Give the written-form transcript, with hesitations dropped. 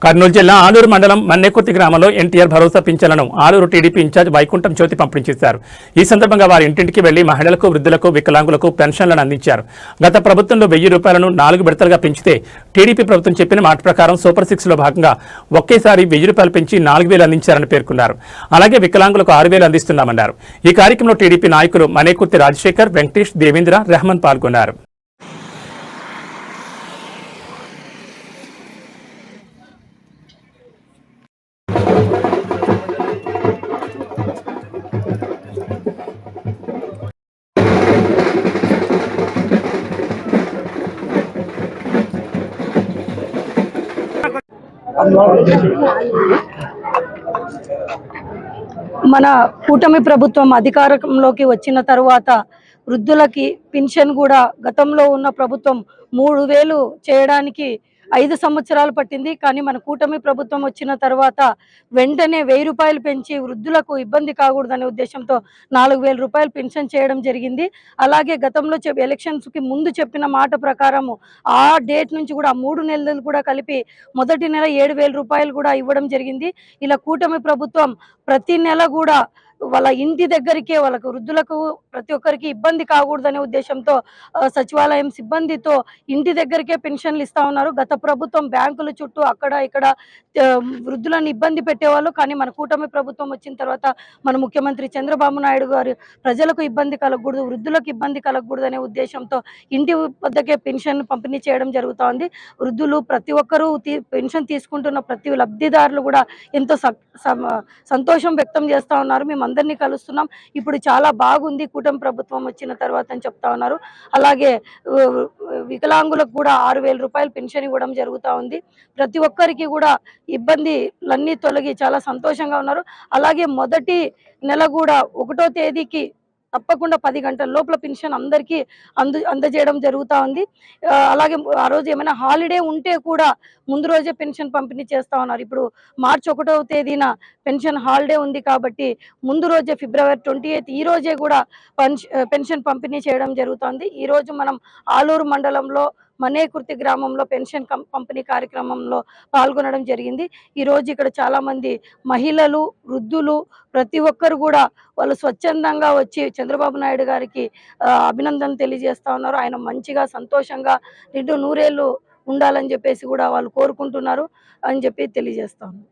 కర్నూలు జిల్లా ఆలూరు మండలం మన్నెకుర్తి గ్రామంలో ఎన్టీఆర్ భరోసా పింఛన్లను ఆలూరు టీడీపీ ఇన్ఛార్జ్ వైకుంఠం జ్యోతి పంపిణీ చేశారు. ఈ సందర్భంగా వారి ఇంటింటికి వెళ్లి మహిళలకు, వృద్ధులకు, వికలాంగులకు పెన్షన్లను అందించారు. గత ప్రభుత్వంలో 1000 రూపాయలను 4 విడతలుగా పెంచితే టీడీపీ ప్రభుత్వం చెప్పిన మాట ప్రకారం సూపర్ 6 లో భాగంగా ఒకేసారి 1000 రూపాయలు పెంచి 4000 అందించారని పేర్కొన్నారు. అలాగే వికలాంగులకు 6000 అందిస్తున్నామన్నారు. ఈ కార్యక్రమంలో టీడీపీ నాయకులు మన్నెకుర్తి రాజశేఖర్, వెంకటేష్, దేవేంద్ర, రెహమాన్ పాల్గొన్నారు. మన కూటమి ప్రభుత్వం అధికారంలోకి వచ్చిన తరువాత వృద్ధులకి పెన్షన్ కూడా గతంలో ఉన్న ప్రభుత్వం 3000 చేయడానికి 5 సంవత్సరాలు పట్టింది. కానీ మన కూటమి ప్రభుత్వం వచ్చిన తర్వాత వెంటనే 1000 రూపాయలు పెంచి వృద్ధులకు ఇబ్బంది కాకూడదనే ఉద్దేశంతో 4000 రూపాయలు పెన్షన్ చేయడం జరిగింది. అలాగే గతంలో ఎలక్షన్స్కి ముందు చెప్పిన మాట ప్రకారము ఆ డేట్ నుంచి కూడా 3 నెలలు కూడా కలిపి మొదటి నెల 7000 రూపాయలు కూడా ఇవ్వడం జరిగింది. ఇలా కూటమి ప్రభుత్వం ప్రతి నెల కూడా వాళ్ళ ఇంటి దగ్గరికే వాళ్ళకు వృద్ధులకు ప్రతి ఒక్కరికి ఇబ్బంది కాకూడదనే ఉద్దేశంతో సచివాలయం సిబ్బందితో ఇంటి దగ్గరికే పెన్షన్లు ఇస్తా ఉన్నారు. గత ప్రభుత్వం బ్యాంకుల చుట్టూ అక్కడ ఇక్కడ వృద్ధులను ఇబ్బంది పెట్టేవాళ్ళు. కానీ మన కూటమి ప్రభుత్వం వచ్చిన తర్వాత మన ముఖ్యమంత్రి చంద్రబాబు నాయుడు గారు ప్రజలకు ఇబ్బంది కలగకూడదు, వృద్ధులకు ఇబ్బంది కలగకూడదు అనే ఉద్దేశంతో ఇంటి వద్దకే పెన్షన్ పంపిణీ చేయడం జరుగుతోంది. వృద్ధులు ప్రతి ఒక్కరూ పెన్షన్ తీసుకుంటున్న ప్రతి లబ్ధిదారులు కూడా ఎంతో సంతోషం వ్యక్తం చేస్తూ ఉన్నారు. మేము అందరినీ కలుస్తున్నాం, ఇప్పుడు చాలా బాగుంది కూటమి ప్రభుత్వం వచ్చిన తర్వాత అని చెప్తా ఉన్నారు. అలాగే వికలాంగులకు కూడా 6000 రూపాయలు పెన్షన్ ఇవ్వడం జరుగుతూ ఉంది. ప్రతి ఒక్కరికి కూడా ఇబ్బందులన్నీ తొలగి చాలా సంతోషంగా ఉన్నారు. అలాగే మొదటి నెల కూడా 1వ తేదీకి తప్పకుండా 10 గంటల లోపల పెన్షన్ అందరికీ అందజేయడం జరుగుతూ ఉంది. అలాగే ఆ రోజు ఏమైనా హాలిడే ఉంటే కూడా ముందు రోజే పెన్షన్ పంపిణీ చేస్తూ ఉన్నారు. ఇప్పుడు మార్చి 1వ తేదీన పెన్షన్ హాలిడే ఉంది కాబట్టి ముందు రోజే ఫిబ్రవరి 28 ఈ రోజే కూడా పెన్షన్ పంపిణీ చేయడం జరుగుతుంది. ఈరోజు మనం ఆలూరు మండలంలో మన్నెకుర్తి గ్రామంలో పెన్షన్ పంపిణీ కార్యక్రమంలో పాల్గొనడం జరిగింది. ఈరోజు ఇక్కడ చాలామంది మహిళలు, వృద్ధులు ప్రతి ఒక్కరు కూడా వాళ్ళు స్వచ్ఛందంగా వచ్చి చంద్రబాబు నాయుడు గారికి అభినందనలు తెలియజేస్తా ఉన్నారు. ఆయన మంచిగా సంతోషంగా 100 ఏళ్ళు ఉండాలని చెప్పేసి కూడా వాళ్ళు కోరుకుంటున్నారు అని చెప్పి తెలియజేస్తా ఉన్నారు.